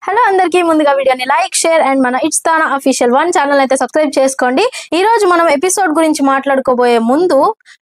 Hello అందరికీ ముందుగా వీడియోని లైక్ షేర్ అండ్ మన ఇట్స్తానా అఫీషియల్ 1 ఛానల్ అయితే సబ్స్క్రైబ్ చేసుకోండి. ఈ రోజు మనం ఎపిసోడ్ గురించి మాట్లాడుకోబోయే ముందు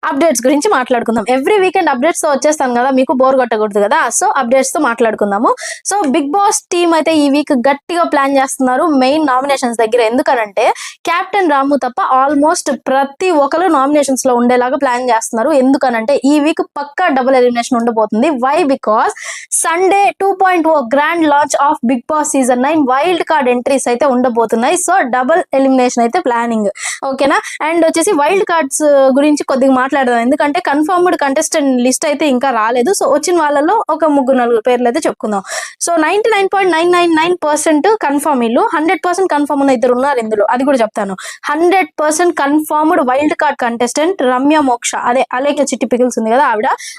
అప్డేట్స్ గురించి మాట్లాడుకుందాం. ఎవ్రీ వీకెండ్ అప్డేట్స్ తో వచ్చేస్తాను కదా, మీకు బోర్ కొట్టకూడదు కదా, సో అప్డేట్స్ తో మాట్లాడుకుందాము. సో బిగ్ బాస్ టీమ్ అయితే ఈ వీక్ గట్టిగా ప్లాన్ చేస్తున్నారు మెయిన్ నామినేషన్స్ దగ్గర. ఎందుకనంటే కెప్టెన్ రాము తప్ప ఆల్మోస్ట్ ప్రతి ఒక్కరు నామినేషన్స్ లో ఉండేలాగా ప్లాన్ చేస్తున్నారు. ఎందుకనంటే ఈ వీక్ పక్కా డబుల్ ఎలిమినేషన్ ఉండబోతుంది. Why? Because Sunday 2.0 grand launch of Bigg Boss season 9 wild card entries అయితే ఉండబోతున్నాయి. సో డబుల్ ఎలిమినేషన్ అయితే ప్లానింగ్, ఓకేనా. అండ్ వచ్చేసి వైల్డ్ కార్డ్స్ గురించి కొద్దిగా మాట్లాడదాం. ఎందుకంటే కన్ఫర్మ్డ్ కంటెస్టెంట్ లిస్ట్ అయితే ఇంకా రాలేదు. సో వచ్చిన వాళ్ళలో ఒక 3-4 పేర్లు అయితే చెప్పుకుందాం. So 99.999% confirm. ఇల్లు 100% కన్ఫర్మ్ ఉన్న ఇద్దరు ఉన్నారు ఇందులో, అది కూడా చెప్తాను. 100% confirmed wild card contestant Ramya మోక్ష, అదే అలేక చిట్టి పికిల్స్ ఉంది కదా,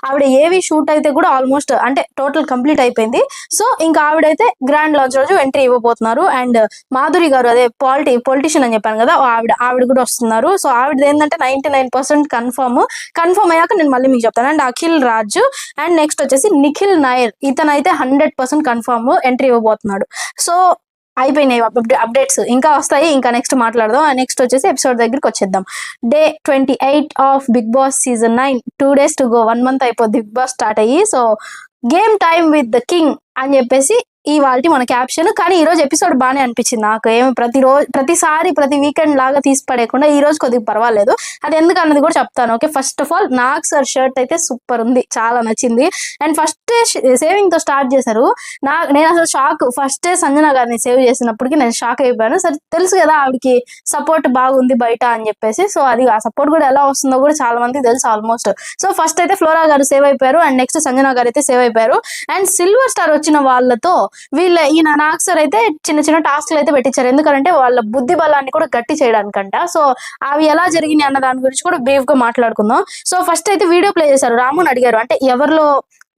ఆవిడ ఏవి షూట్ అయితే కూడా ఆల్మోస్ట్ అంటే టోటల్ కంప్లీట్ అయిపోయింది. సో ఇంకా ఆవిడైతే గ్రాండ్ లాంచ్ రోజు ఎంట్రీ ఇవ్వబోతున్నారు. అండ్ మాధురి గారు, అదే పొలిటీషియన్ అని చెప్పాను కదా, ఆవిడ కూడా వస్తున్నారు. సో ఆవిడది ఏంటంటే 99% కన్ఫర్మ్ అయ్యాక నేను మళ్ళీ మీకు చెప్తాను. And Akhil Raju and next వచ్చేసి నిఖిల్ నాయర్, ఇతనైతే 100% కన్ఫర్మ్ ఎంట్రీ ఇవ్వబోతున్నాడు. సో అయిపోయినాయి అప్డేట్స్, ఇంకా వస్తాయి. ఇంకా నెక్స్ట్ మాట్లాడదాం. నెక్స్ట్ వచ్చేసి ఎపిసోడ్ దగ్గరికి వచ్చేద్దాం. Day 28 of Bigg Boss season 9, 2 days to go, 1 month అయిపోద్ది బిగ్ బాస్ స్టార్ట్ అయ్యి. So game time with the king అని చెప్పేసి ఇవాళ మన క్యాప్షన్. కానీ ఈ రోజు ఎపిసోడ్ బాగానే అనిపించింది నాకు. ఏమి ప్రతిసారి ప్రతి వీకెండ్ లాగా తీసి పడేయకుండా ఈ రోజు కొద్దిగా పర్వాలేదు. అది ఎందుకు అన్నది కూడా చెప్తాను. Okay, first of all Nag sir shirt అయితే సూపర్ ఉంది, చాలా నచ్చింది. అండ్ ఫస్ట్ సేవింగ్ తో స్టార్ట్ చేశారు. నేను అసలు షాక్. ఫస్ట్ సంజన గారిని సేవ్ చేసినప్పటికీ నేను షాక్ అయిపోయాను. సరే, తెలుసు కదా ఆవిడకి సపోర్ట్ బాగుంది బయట అని చెప్పేసి. సో అది ఆ సపోర్ట్ కూడా ఎలా వస్తుందో కూడా చాలా మందికి తెలుసు ఆల్మోస్ట్. సో ఫస్ట్ అయితే ఫ్లోరా గారు సేవ్ అయిపోయారు. అండ్ నెక్స్ట్ సంజన గారు అయితే సేవ్ అయిపోయారు. అండ్ సిల్వర్ స్టార్ వచ్చిన వాళ్ళతో ఈయన నాగ్ సార్ అయితే చిన్న చిన్న టాస్క్లు అయితే పెట్టించారు. ఎందుకంటే వాళ్ళ బుద్ధి బలాన్ని కూడా గట్టి చేయడానికంట. సో అవి ఎలా జరిగినాయి అన్న దాని గురించి కూడా బ్రీఫ్ గా మాట్లాడుకుందాం. సో ఫస్ట్ అయితే వీడియో ప్లే చేశారు. రాముని అడిగారు, అంటే ఎవరిలో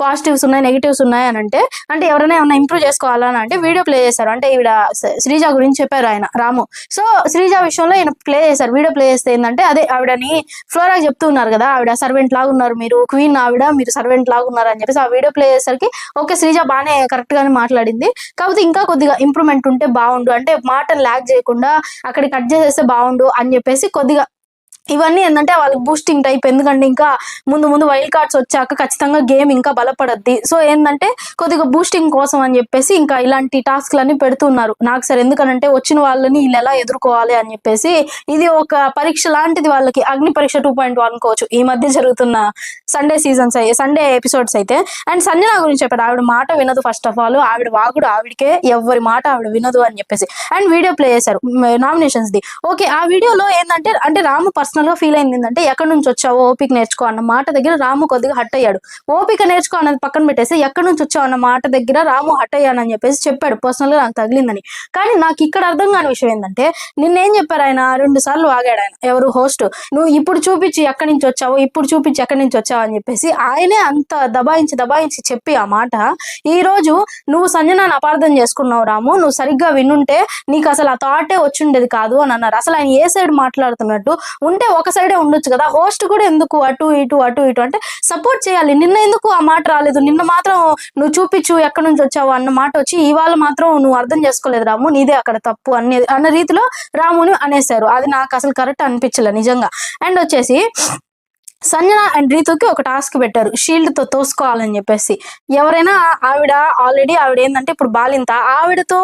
పాజిటివ్స్ ఉన్నాయి నెగిటివ్స్ ఉన్నాయి అని అంటే ఎవరైనా ఏమైనా ఇంప్రూవ్ చేసుకోవాలని అంటే వీడియో ప్లే చేశారు. అంటే ఈవిడ శ్రీజ గురించి చెప్పారు ఆయన రాము. సో శ్రీజ విషయంలో ఈయన ప్లే చేశారు. వీడియో ప్లే చేస్తే ఏంటంటే అదే ఆవిడని ఫ్లోరా చెప్తూ ఉన్నారు కదా, ఆవిడ సర్వెంట్ లాగా ఉన్నారు, మీరు క్వీన్ ఆవిడ, మీరు సర్వెంట్ లాగా ఉన్నారు అని చెప్పేసి ఆ వీడియో ప్లే చేసరికి ఓకే శ్రీజ బాగానే కరెక్ట్ గానే మాట్లాడింది, కాకపోతే ఇంకా కొద్దిగా ఇంప్రూవ్మెంట్ ఉంటే బాగుండు, అంటే మాటను ల్యాగ్ చేయకుండా అక్కడికి కట్ చేసేస్తే బాగుండు అని చెప్పేసి కొద్దిగా ఇవన్నీ ఏంటంటే వాళ్ళకి బూస్టింగ్ టైప్. ఎందుకంటే ఇంకా ముందు వైల్డ్ కార్డ్స్ వచ్చాక ఖచ్చితంగా గేమ్ ఇంకా బలపడద్ది. సో ఏంటంటే కొద్దిగా బూస్టింగ్ కోసం అని చెప్పేసి ఇంకా ఇలాంటి టాస్క్లన్నీ పెడుతున్నారు నాకు సార్. ఎందుకనంటే వచ్చిన వాళ్ళని వీళ్ళు ఎలా ఎదుర్కోవాలి అని చెప్పేసి ఇది ఒక పరీక్ష లాంటిది వాళ్ళకి, అగ్ని పరీక్ష 2.1 అనుకోవచ్చు ఈ మధ్య జరుగుతున్న సండే ఎపిసోడ్స్ అయితే. అండ్ సంజన గురించి చెప్పారు, ఆవిడ మాట వినదు. ఫస్ట్ ఆఫ్ ఆల్ ఆవిడ వాగుడు ఆవిడకే, ఎవరి మాట ఆవిడ వినదు అని చెప్పేసి. అండ్ వీడియో ప్లే చేశారు నామినేషన్స్ ది. ఓకే, ఆ వీడియోలో ఏంటంటే రాము పర్సనల్ గా ఫీల్ అయింది ఏంటంటే ఎక్కడి నుంచి వచ్చావో ఓపిక నేర్చుకో అన్న మాట దగ్గర రాము కొద్దిగా హట్ అయ్యాడు. ఓపిక నేర్చుకో అన్నది పక్కన పెట్టేసి ఎక్కడి నుంచి వచ్చావు అన్న మాట దగ్గర రాము హట్ అయ్యానని చెప్పేసి చెప్పాడు. పర్సనల్ గా నాకు తగిలిందని. కానీ నాకు ఇక్కడ అర్థం కాని విషయం ఏంటంటే నిన్నేం చెప్పారు ఆయన 2 సార్లు వాగాడు ఆయన, ఎవరు హోస్ట్, నువ్వు ఇప్పుడు చూపించి ఎక్కడి నుంచి వచ్చావు, ఇప్పుడు చూపించి ఎక్కడి నుంచి వచ్చావు అని చెప్పేసి ఆయనే అంత దబాయించి చెప్పి ఆ మాట. ఈ రోజు నువ్వు సంజనాన్ని అపార్థం చేసుకున్నావు రాము, నువ్వు సరిగ్గా వినుంటే నీకు అసలు ఆ థాటే వచ్చిండేది కాదు అని అన్నారు. అసలు ఆయన ఏ సైడ్ మాట్లాడుతున్నట్టు ఉంటే ఒక సైడే ఉండొచ్చు కదా, హోస్ట్ కూడా ఎందుకు అటు ఇటు అంటే సపోర్ట్ చేయాలి. నిన్న ఎందుకు ఆ మాట రాలేదు, నిన్న మాత్రం నువ్వు చూపించు ఎక్కడి నుంచి వచ్చావు అన్న మాట వచ్చి ఇవాళ మాత్రం నువ్వు అర్థం చేసుకోలేదు రాము, నీదే అక్కడ తప్పు అన్న రీతిలో రాముని అనేశారు. అది నాకు అసలు కరెక్ట్ అనిపించలే నిజంగా. అండ్ వచ్చేసి సంజన అండ్ రీతుకి ఒక టాస్క్ పెట్టారు, షీల్డ్ తో తోసుకోవాలని చెప్పేసి. ఎవరైనా ఆవిడ ఏంటంటే ఇప్పుడు బాలింత, ఆవిడతో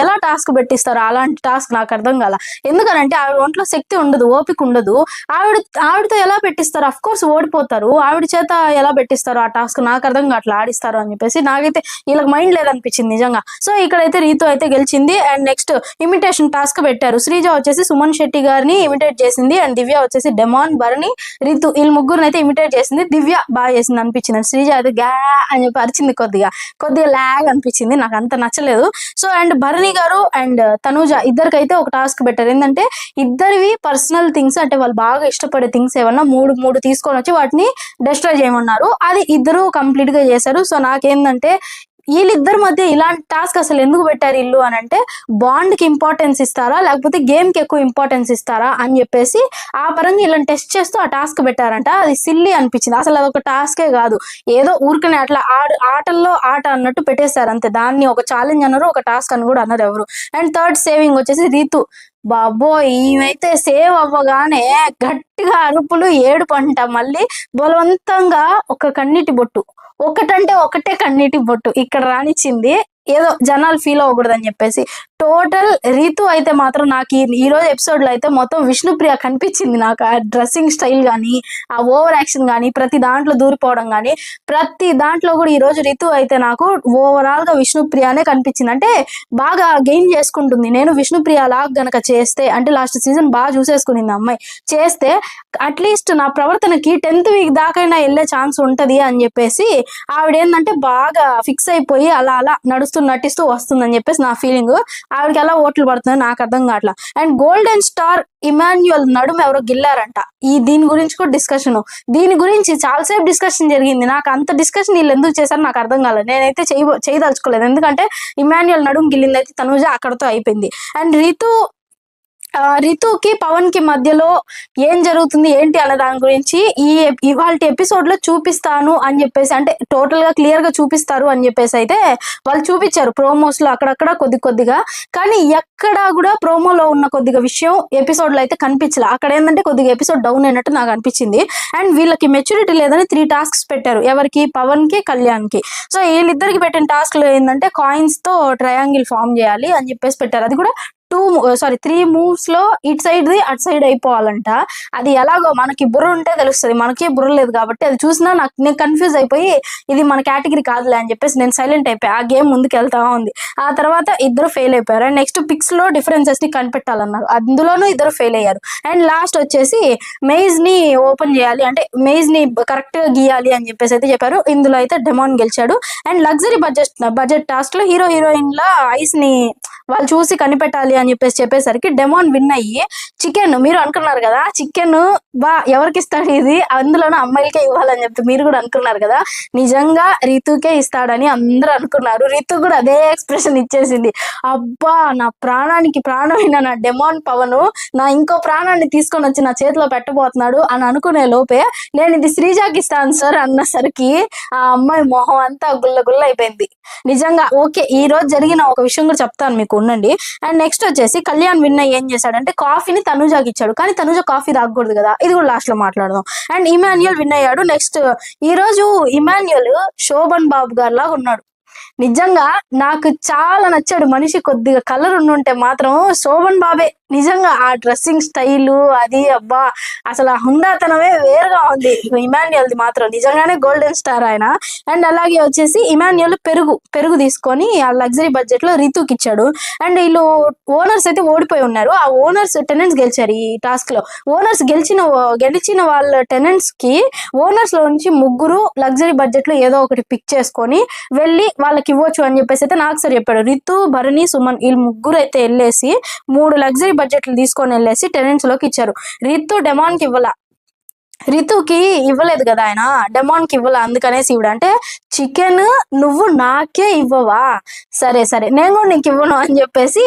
ఎలా టాస్క్ పెట్టిస్తారు అలాంటి టాస్క్ నాకు అర్థం కాల. ఎందుకనంటే ఆవిడ ఒంట్లో శక్తి ఉండదు, ఓపిక ఉండదు. ఆవిడతో ఎలా పెట్టిస్తారు, అఫ్ కోర్స్ ఓడిపోతారు, ఆవిడ చేత ఎలా పెట్టిస్తారు ఆ టాస్క్ నాకు అర్థం కావట్లా, ఆడిస్తారు అని చెప్పేసి. నాకైతే వీళ్ళకి మైండ్ లేదనిపించింది నిజంగా. సో ఇక్కడైతే రీతు అయితే గెలిచింది. అండ్ నెక్స్ట్ ఇమిటేషన్ టాస్క్ పెట్టారు. శ్రీజ వచ్చేసి సుమన్ శెట్టి గారిని ఇమిటేట్ చేసింది. అండ్ దివ్య వచ్చేసి డెమాన్, భరణి, రీతు వీళ్ళు ముగ్గురు అయితే ఇమిటేట్ చేసింది. దివ్య బాగా చేసింది అనిపించింది. శ్రీజ అయితే గా అని చెప్పి అరిచింది, కొద్దిగా లాగ్ అనిపించింది, నాకు అంత నచ్చలేదు. So and Bharani garu and Tanuja ఇద్దరికైతే ఒక టాస్క్ పెట్టారు. ఏంటంటే ఇద్దరివి పర్సనల్ థింగ్స్, అంటే వాళ్ళు బాగా ఇష్టపడే థింగ్స్ ఏమన్నా మూడు తీసుకొని వచ్చి వాటిని డిస్ట్రాయ్ చేయమన్నారు. అది ఇద్దరు కంప్లీట్ గా చేశారు. సో నాకేందంటే వీళ్ళిద్దరి మధ్య ఇలాంటి టాస్క్ అసలు ఎందుకు పెట్టారు ఇల్లు అని అంటే బాండ్ కి ఇంపార్టెన్స్ ఇస్తారా లేకపోతే గేమ్ కి ఎక్కువ ఇంపార్టెన్స్ ఇస్తారా అని చెప్పేసి ఆ పరంగా ఇలా టెస్ట్ చేస్తూ ఆ టాస్క్ పెట్టారంట. అది సిల్లీ అనిపించింది. అసలు అదొక టాస్కే కాదు, ఏదో ఊరికనే అట్లా ఆటల్లో ఆట అన్నట్టు పెట్టేశారు అంతే. దాన్ని ఒక ఛాలెంజ్ అన్నారు, ఒక టాస్క్ అని కూడా అన్నారు ఎవరు. అండ్ థర్డ్ సేవింగ్ వచ్చేసి రీతు. బాబోయ్, ఈమెయితే సేవ్ అవ్వగానే గట్టిగా అరుపులు, ఏడుపు అంట. మళ్ళీ బలవంతంగా ఒక కన్నీటి బొట్టు, ఒకటంటే ఒకటే కన్నీటి బొట్టు ఇక్కడ రానిచ్చింది, ఏదో జనాలు ఫీల్ అవ్వకూడదు అని చెప్పేసి. టోటల్ రీతు అయితే మాత్రం నాకు ఈ రోజు ఎపిసోడ్ లో అయితే మొత్తం విష్ణుప్రియ కనిపించింది. నాకు ఆ డ్రెస్సింగ్ స్టైల్ గానీ, ఆ ఓవర్ యాక్షన్ గానీ, ప్రతి దాంట్లో దూరిపోవడం గానీ, ప్రతి దాంట్లో కూడా ఈ రోజు రీతు అయితే నాకు ఓవరాల్ గా విష్ణుప్రియనే కనిపించింది. అంటే బాగా గెయిన్ చేసుకుంటుంది. నేను విష్ణుప్రియ లాగా గనక చేస్తే, అంటే లాస్ట్ సీజన్ బాగా చూసేసుకునింది అమ్మాయి, చేస్తే అట్లీస్ట్ నా ప్రవర్తనకి 10th వీక్ దాకైనా వెళ్ళే ఛాన్స్ ఉంటది అని చెప్పేసి ఆవిడ ఏంటంటే బాగా ఫిక్స్ అయిపోయి అలా అలా నటిస్తూ వస్తుందని చెప్పేసి నా ఫీలింగ్. ఆవిడకి ఎలా ఓట్లు పడుతుందో నాకు అర్థం కావట్లా. అండ్ గోల్డెన్ స్టార్ ఇమాన్యుయల్ నడుము ఎవరో గిల్లారంట. దీని గురించి కూడా డిస్కషన్, దీని గురించి చాలాసేపు డిస్కషన్ జరిగింది. నాకు అంత డిస్కషన్ వీళ్ళు ఎందుకు చేశారో నాకు అర్థం కాలేదు. నేనైతే చేయదలుచుకోలేదు, ఎందుకంటే ఇమాన్యుయల్ నడుము గిల్లింది అయితే తనుజ అక్కడతో అయిపోయింది. అండ్ రితుకి పవన్ కి మధ్యలో ఏం జరుగుతుంది ఏంటి అనే దాని గురించి ఇవాళ ఎపిసోడ్ లో చూపిస్తాను అని చెప్పేసి, అంటే టోటల్ గా క్లియర్ గా చూపిస్తారు అని చెప్పేసి అయితే వాళ్ళు చూపించారు ప్రోమోస్ లో అక్కడక్కడ కొద్దిగా. కానీ ఎక్కడా కూడా ప్రోమోలో ఉన్న కొద్దిగా విషయం ఎపిసోడ్ లో అయితే కనిపించలే. అక్కడ ఏంటంటే కొద్దిగా ఎపిసోడ్ డౌన్ అయినట్టు నాకు అనిపించింది. అండ్ వీళ్ళకి మెచ్యూరిటీ లేదని 3 టాస్క్స్ పెట్టారు. ఎవరికి? పవన్ కి, కళ్యాణ్ కి. సో వీళ్ళిద్దరికి పెట్టిన టాస్క్ లో ఏంటంటే కాయిన్స్ తో ట్రయాంగిల్ ఫామ్ చేయాలి అని చెప్పేసి పెట్టారు. అది కూడా 3 మూవ్స్ లో ఇటు సైడ్ ది అటు సైడ్ అయిపోవాలంట. అది ఎలాగో మనకి బుర్ర ఉంటే తెలుస్తుంది, మనకి బుర్ర లేదు కాబట్టి అది చూసినా నేను కన్ఫ్యూజ్ అయిపోయి ఇది మన కేటగిరీ కాదులే అని చెప్పేసి నేను సైలెంట్ అయిపోయి ఆ గేమ్ ముందుకు వెళ్తా ఉంది. ఆ తర్వాత ఇద్దరు ఫెయిల్ అయిపోయారు. అండ్ నెక్స్ట్ పిక్స్ లో డిఫరెన్సెస్ ని కనిపెట్టాలన్నారు, అందులోనూ ఇద్దరు ఫెయిల్ అయ్యారు. అండ్ లాస్ట్ వచ్చేసి మెయిజ్ ని ఓపెన్ చేయాలి, అంటే మెయిజ్ ని కరెక్ట్ గా గీయాలి అని చెప్పేసి అయితే చెప్పారు. ఇందులో అయితే డెమాన్ గెలిచాడు. అండ్ లగ్జరీ బడ్జెట్ టాస్క్ లో హీరోయిన్ల ఐస్ ని వాళ్ళు చూసి కనిపెట్టాలి అని చెప్పేసరికి డెమాన్ విన్ అయ్యి చికెన్, మీరు అనుకున్నారు కదా చికెన్ ఎవరికి ఇస్తాడు ఇది, అందులోనూ అమ్మాయిలకే ఇవ్వాలని చెప్పి మీరు కూడా అనుకున్నారు కదా, నిజంగా రీతుకే ఇస్తాడని అందరూ అనుకున్నారు. రీతు కూడా అదే ఎక్స్ప్రెషన్ ఇచ్చేసింది. అబ్బా, నా ప్రాణానికి ప్రాణమైన నా డెమాన్ పవను నా ఇంకో ప్రాణాన్ని తీసుకొని వచ్చి నా చేతిలో పెట్టబోతున్నాడు అని అనుకునే లోపే నేను ఇది శ్రీజాకి ఇస్తాను సార్ అన్నసరికి ఆ అమ్మాయి మొహం అంతా గుల్ల అయిపోయింది. నిజంగా ఓకే, ఈ రోజు జరిగిన ఒక విషయం కూడా చెప్తాను మీకు, ఉండండి. అండ్ నెక్స్ట్ వచ్చేసి కళ్యాణ్ విన్ ఏం చేశాడంటే కాఫీని తనుజాకి ఇచ్చాడు. కానీ తనుజ కాఫీ తాగకూడదు కదా, ఇది కూడా లాస్ట్ లో మాట్లాడదాం. అండ్ ఇమాన్యుయల్ విన్ అయ్యాడు. నెక్స్ట్ ఈ రోజు ఇమాన్యుయల్ శోభన్ బాబు గారు లాగా ఉన్నాడు. నిజంగా నాకు చాలా నచ్చాడు. మనిషి కొద్దిగా కలర్ ఉండుంటే మాత్రం శోభన్ బాబే. నిజంగా ఆ డ్రెస్సింగ్ స్టైలు అది అబ్బా, అసలు ఆ హుందాతనమే వేరుగా ఉంది ఇమాన్యుయల్ది మాత్రం. నిజంగానే గోల్డెన్ స్టార్ ఆయన. అండ్ అలాగే వచ్చేసి ఇమాన్యుయల్ పెరుగు తీసుకొని ఆ లగ్జరీ బడ్జెట్ లో రితుకి ఇచ్చాడు. అండ్ వీళ్ళు ఓనర్స్ అయితే ఓడిపోయి ఉన్నారు. ఆ ఓనర్స్ టెనెంట్స్ గెలిచారు ఈ టాస్క్ లో. ఓనర్స్ గెలిచిన వాళ్ళ టెనెంట్స్ కి ఓనర్స్ లో నుంచి 3 లగ్జరీ బడ్జెట్ లో ఏదో ఒకటి పిక్ చేసుకొని వెళ్ళి వాళ్ళకి ఇవ్వచ్చు అని చెప్పేసి అయితే నాకు సార్ చెప్పాడు. రితు, భరణి, సుమన్ వీళ్ళు 3 అయితే వెళ్ళేసి 3 లగ్జరీ బడ్జెట్లు తీసుకొని వెళ్ళేసి టెనెంట్స్ లోకి ఇచ్చారు. రితు డెమాన్ కి రితుకి ఇవ్వలేదు కదా ఆయన, డెమాన్ కి ఇవ్వాల. అందుకనేసి ఇవిడ అంటే చికెన్ నువ్వు నాకే ఇవ్వవా, సరే నేను కూడా నీకు ఇవ్వను అని చెప్పేసి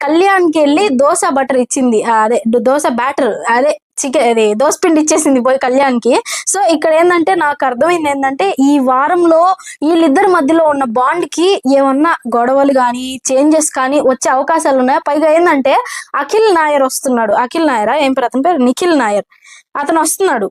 కళ్యాణ్కి వెళ్ళి దోశ బటర్ ఇచ్చింది, అదే దోశ బ్యాటర్, అదే చికెన్ అది దోశ పిండి ఇచ్చేసింది పోయి కళ్యాణ్కి. సో ఇక్కడ ఏంటంటే నాకు అర్థమైంది ఏంటంటే ఈ వారంలో వీళ్ళిద్దరి మధ్యలో ఉన్న బాండ్ కి ఏమన్నా గొడవలు కానీ చేంజెస్ కానీ వచ్చే అవకాశాలు ఉన్నాయి. పైగా ఏంటంటే అఖిల్ నాయర్ వస్తున్నాడు. అఖిల్ నాయరా ఏం పేరు అతని పేరు? నిఖిల్ నాయర్. అతను వస్తున్నాడు.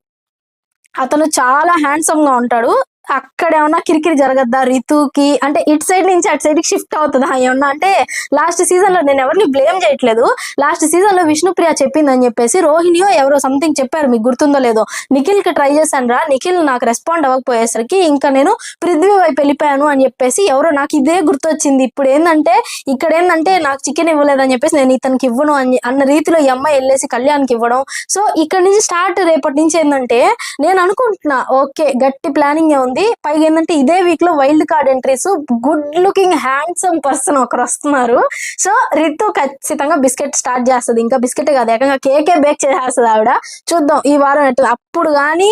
అతను చాలా హ్యాండ్సమ్ గా ఉంటాడు. అక్కడ ఏమన్నా కిరికిరి జరగద్దా రితుకి, అంటే ఇటు సైడ్ నుంచి అటు సైడ్ కి షిఫ్ట్ అవుతుందా ఏమన్నా అంటే? లాస్ట్ సీజన్ లో నేను ఎవరిని బ్లేమ్ చేయట్లేదు, లాస్ట్ సీజన్ లో విష్ణుప్రియ చెప్పిందని చెప్పేసి రోహిణియో ఎవరో సంథింగ్ చెప్పారు, మీకు గుర్తుందో లేదో. నిఖిల్ కి ట్రై చేశాను రా, నిఖిల్ నాకు రెస్పాండ్ అవ్వకపోయేసరికి ఇంకా నేను పృథ్వీ వైపు వెళ్ళిపోయాను అని చెప్పేసి ఎవరో నాకు ఇదే గుర్తొచ్చింది. ఇప్పుడు ఏంటంటే ఇక్కడ ఏంటంటే నాకు చికెన్ ఇవ్వలేదని చెప్పేసి నేను ఇతనికి ఇవ్వను అన్న రీతిలో ఈ అమ్మాయి వెళ్ళేసి కళ్యాణ్కి ఇవ్వడం. సో ఇక్కడ నుంచి స్టార్ట్ రేపటి నుంచి ఏంటంటే నేను అనుకుంటున్నా ఓకే గట్టి ప్లానింగ్ ఉంది ఉంది. పైగా ఏంటంటే ఇదే వీక్ లో wild card entries, good looking handsome person ఒకరు వస్తున్నారు. సో రితు ఖచ్చితంగా బిస్కెట్ స్టార్ట్ చేస్తుంది. ఇంకా బిస్కెట్ కాదు, ఏకంగా కేకే బేక్ చేసేస్తుంది ఆవిడ. చూద్దాం ఈ వారం ఎట్లా. అప్పుడు కానీ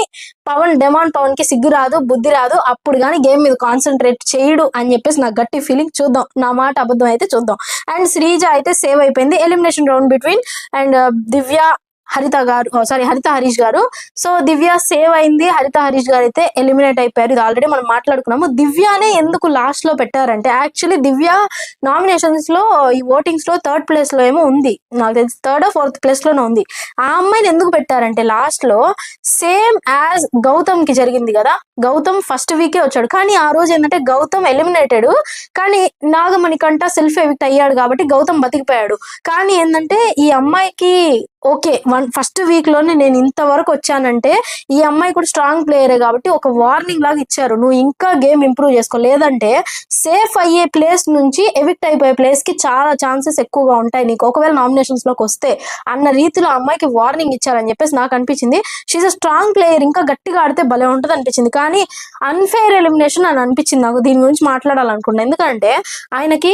పవన్ కి సిగ్గు రాదు, బుద్ధి రాదు. అప్పుడు కానీ గేమ్ మీద కాన్సన్ట్రేట్ చేయడు అని చెప్పేసి నాకు గట్టి ఫీలింగ్. చూద్దాం, నా మాట అబద్ధం అయితే చూద్దాం. అండ్ శ్రీజ అయితే సేవ్ అయిపోయింది ఎలిమినేషన్ రౌండ్ బిట్వీన్ అండ్ దివ్య హరిత హరీష్ గారు. సో దివ్య సేవ్ అయింది, హరిత హరీష్ గారు అయితే ఎలిమినేట్ అయిపోయారు. ఇది ఆల్రెడీ మనం మాట్లాడుకున్నాము. దివ్యనే ఎందుకు లాస్ట్ లో పెట్టారంటే, యాక్చువల్లీ దివ్య నామినేషన్స్ లో ఈ ఓటింగ్స్ లో 3rd ప్లేస్ లో ఏమో ఉంది, నాకు తెలిసి 3rd or 4th ప్లేస్ లోనే ఉంది. ఆ అమ్మాయిని ఎందుకు పెట్టారంటే లాస్ట్ లో సేమ్ యాజ్ గౌతమ్ కి జరిగింది కదా. గౌతమ్ ఫస్ట్ వీకే వచ్చాడు, కానీ ఆ రోజు ఏంటంటే గౌతమ్ ఎలిమినేటెడ్, కానీ నాగమణికంట సెల్ఫ్ ఎవిక్ట్ అయ్యాడు కాబట్టి గౌతమ్ బతికిపోయాడు. కానీ ఏంటంటే ఈ అమ్మాయికి ఓకే ఫస్ట్ వీక్ లోనే నేను ఇంతవరకు వచ్చానంటే ఈ అమ్మాయి కూడా స్ట్రాంగ్ ప్లేయరే కాబట్టి ఒక వార్నింగ్ లాగా ఇచ్చారు, నువ్వు ఇంకా గేమ్ ఇంప్రూవ్ చేసుకో, లేదంటే సేఫ్ అయ్యే ప్లేస్ నుంచి ఎవిక్ట్ అయిపోయే ప్లేస్ కి చాలా ఛాన్సెస్ ఎక్కువగా ఉంటాయి నీకు ఒకవేళ నామినేషన్స్ లోకి వస్తే అన్న రీతిలో అమ్మాయికి వార్నింగ్ ఇచ్చారని చెప్పేసి నాకు అనిపించింది. షీఈ్ అ స్ట్రాంగ్ ప్లేయర్, ఇంకా గట్టిగా ఆడితే భలే ఉంటుంది అనిపించింది. కానీ అన్ఫెయిర్ ఎలిమినేషన్ అని అనిపించింది నాకు. దీని గురించి మాట్లాడాలనుకున్నా, ఎందుకంటే ఆయనకి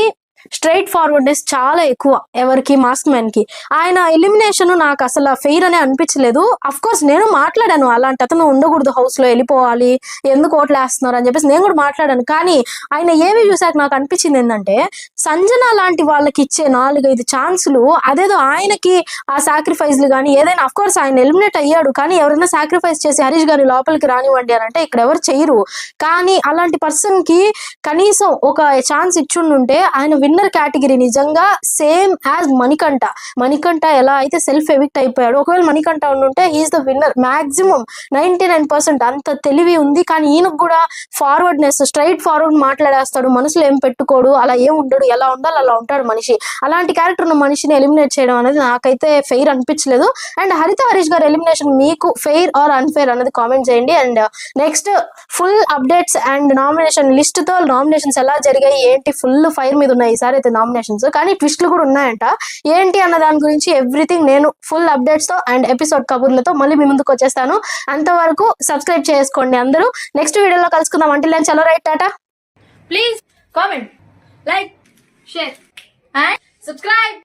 స్ట్రైట్ ఫార్వర్డ్నెస్ చాలా ఎక్కువ. ఎవరికి? మాస్క్ మ్యాన్ కి. ఆయన ఎలిమినేషన్ నాకు అసలు ఫెయిర్ అనే అనిపించలేదు. అఫ్ కోర్స్ నేను మాట్లాడాను, అలాంటి అతను ఉండకూడదు హౌస్ లో, వెళ్ళిపోవాలి, ఎందుకు ఓట్లు వేస్తున్నారు అని చెప్పేసి నేను కూడా మాట్లాడాను. కానీ ఆయన ఏవి చూసాక నాకు అనిపించింది ఏంటంటే, సంజన లాంటి వాళ్ళకి ఇచ్చే 4-5 ఛాన్సులు అదేదో ఆయనకి ఆ సాక్రిఫైస్లు కానీ ఏదైనా, అఫ్ కోర్స్ ఆయన ఎలిమినేట్ అయ్యాడు, కానీ ఎవరైనా సాక్రిఫైస్ చేసి హరీష్ గారిని లోపలికి రానివ్వండి అని అంటే ఇక్కడ ఎవరు చేయరు. కానీ అలాంటి పర్సన్ కి కనీసం ఒక ఛాన్స్ ఇచ్చుండుంటే ఆయన విన్నర్ కేటగిరీ నిజంగా సేమ్ యాజ్ మణికంఠ ఎలా అయితే సెల్ఫ్ ఎవిక్ట్ అయిపోయాడు, ఒకవేళ మణికంఠ ఉండుంటే హీఈస్ ద విన్నర్. మాక్సిమం 99% అంత తెలివి ఉంది. కానీ ఈయనకు కూడా ఫార్వర్డ్నెస్, స్ట్రైట్ ఫార్వర్డ్ మాట్లాడేస్తాడు, మనసులో ఏం పెట్టుకోడు, అలా ఏం ఉండడు, ఎలా ఉండాలి అలా ఉంటాడు మనిషి. అలాంటి క్యారెక్టర్ ఉన్న మనిషిని ఎలిమినేట్ చేయడం అనేది నాకైతే ఫెయిర్ అనిపించలేదు. అండ్ హరిత హరీష్ గారి ఎలిమినేషన్ మీకు ఫెయిర్ ఆర్ అన్ఫెయిర్ అనేది కామెంట్ చేయండి. And next full updates and nomination list తో నామినేషన్స్ ఎలా జరిగాయి ఏంటి ఫుల్ ఫైర్ మీద ఉన్నాయి ఈసారి అయితే నామినేషన్స్. కానీ ట్విస్ట్లు కూడా ఉన్నాయంట, ఏంటి అన్న దాని గురించి ఎవ్రీథింగ్ నేను ఫుల్ అప్డేట్స్ తో అండ్ ఎపిసోడ్ కబుర్లతో మళ్ళీ మీ ముందుకు వచ్చేస్తాను. అంతవరకు సబ్స్క్రైబ్ చేసుకోండి అందరూ. నెక్స్ట్ వీడియోలో కలుసుకుందాం. అంటే నేను చలో right Tata. Please comment, like, share and subscribe.